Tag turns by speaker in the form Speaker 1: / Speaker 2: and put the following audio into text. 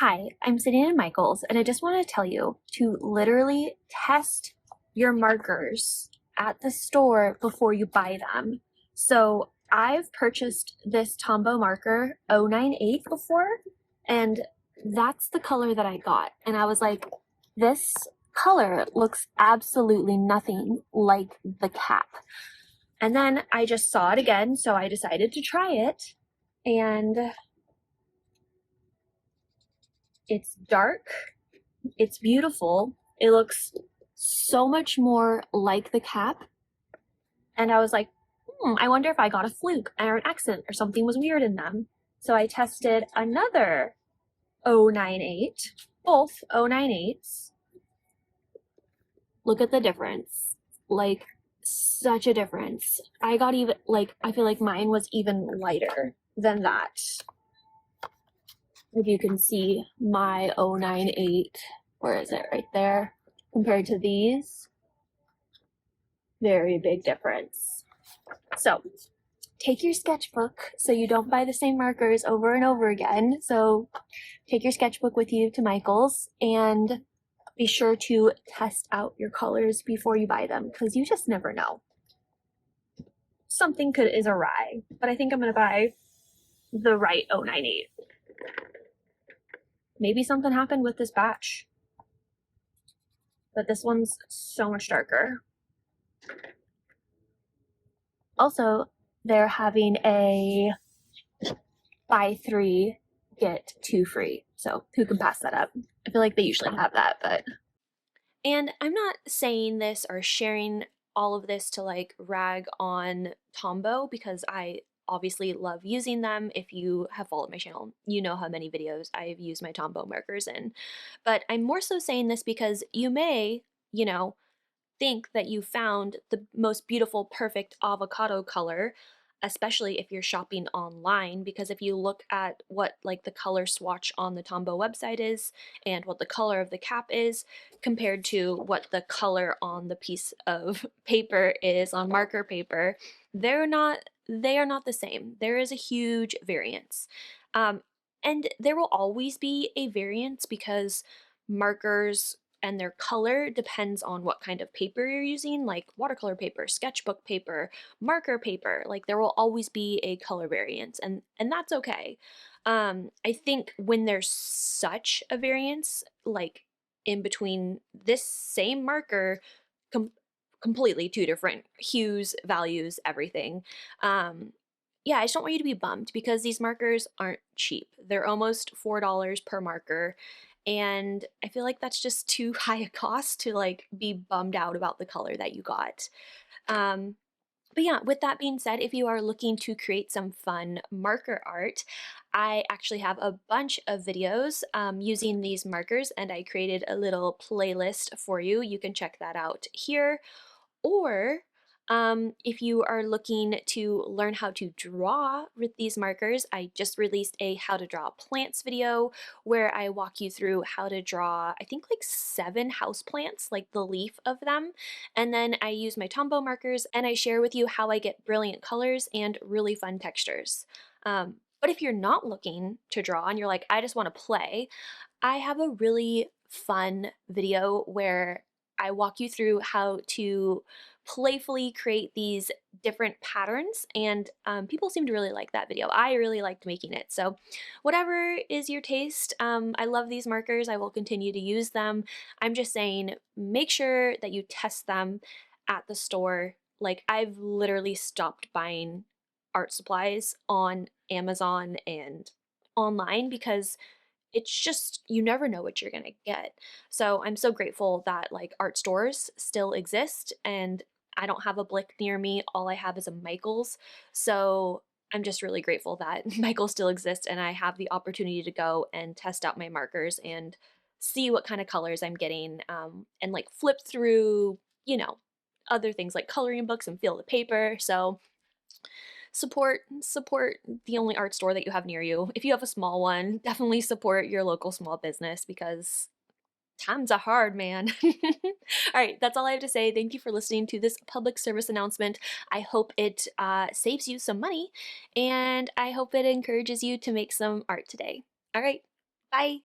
Speaker 1: Hi, I'm sitting in Michael's and I just want to tell you to literally test your markers at the store before you buy them. So I've purchased this Tombow marker 098 before, and that's the color that I got. And I was like, this color looks absolutely nothing like the cap. And then I just saw it again, so I decided to try it. And it's dark. It's beautiful. It looks so much more like the cap. And I was like, I wonder if I got a fluke or an accident or something was weird in them. So I tested another 098, both 098s. Look at the difference. Like, such a difference. I got even, like, I feel like mine was even lighter than that. If you can see my 098, where is it? Right there. Compared to these, very big difference. So take your sketchbook so you don't buy the same markers over and over again. So take your sketchbook with you to Michael's and be sure to test out your colors before you buy them, because you just never know. Something is awry, but I think I'm going to buy the right 098. Maybe something happened with this batch, but this one's so much darker. Also, they're having a buy 3, get 2 free. So who can pass that up? I feel like they usually have that, but. And I'm not saying this or sharing all of this to like rag on Tombow, because I obviously love using them. If you have followed my channel, you know how many videos I've used my Tombow markers in. But I'm more so saying this because you may, think that you found the most beautiful, perfect avocado color, especially if you're shopping online, because if you look at what like the color swatch on the Tombow website is and what the color of the cap is compared to what the color on the piece of paper is on marker paper, they are not the same. There is a huge variance. And there will always be a variance because markers and their color depends on what kind of paper you're using, like watercolor paper, sketchbook paper, marker paper. Like there will always be a color variance, and that's okay. I think when there's such a variance, like in between this same marker, com completely two different hues, values, everything. Yeah, I just don't want you to be bummed because these markers aren't cheap. They're almost $4 per marker, and I feel like that's just too high a cost to like be bummed out about the color that you got. Um, but yeah, with that being said, if you are looking to create some fun marker art, I actually have a bunch of videos using these markers, and I created a little playlist for you. You can check that out here. Or if you are looking to learn how to draw with these markers, I just released a how to draw plants video where I walk you through how to draw, I think like 7 houseplants, like the leaf of them. And then I use my Tombow markers and I share with you how I get brilliant colors and really fun textures. But if you're not looking to draw and you're like, I just want to play, I have a really fun video where I walk you through how to playfully create these different patterns, and people seem to really like that video. I really liked making it. So whatever is your taste, I love these markers. I will continue to use them. I'm just saying, make sure that you test them at the store. Like I've literally stopped buying art supplies on Amazon and online because it's just, you never know what you're gonna get. So I'm so grateful that like art stores still exist, and I don't have a Blick near me. All I have is a Michael's. So I'm just really grateful that Michael's still exists and I have the opportunity to go and test out my markers and see what kind of colors I'm getting, and like flip through, other things like coloring books and feel the paper. So support the only art store that you have near you. If you have a small one, definitely support your local small business because times are hard, man. All right, that's all I have to say. Thank you for listening to this public service announcement. I hope it saves you some money, and I hope it encourages you to make some art today. All right, bye.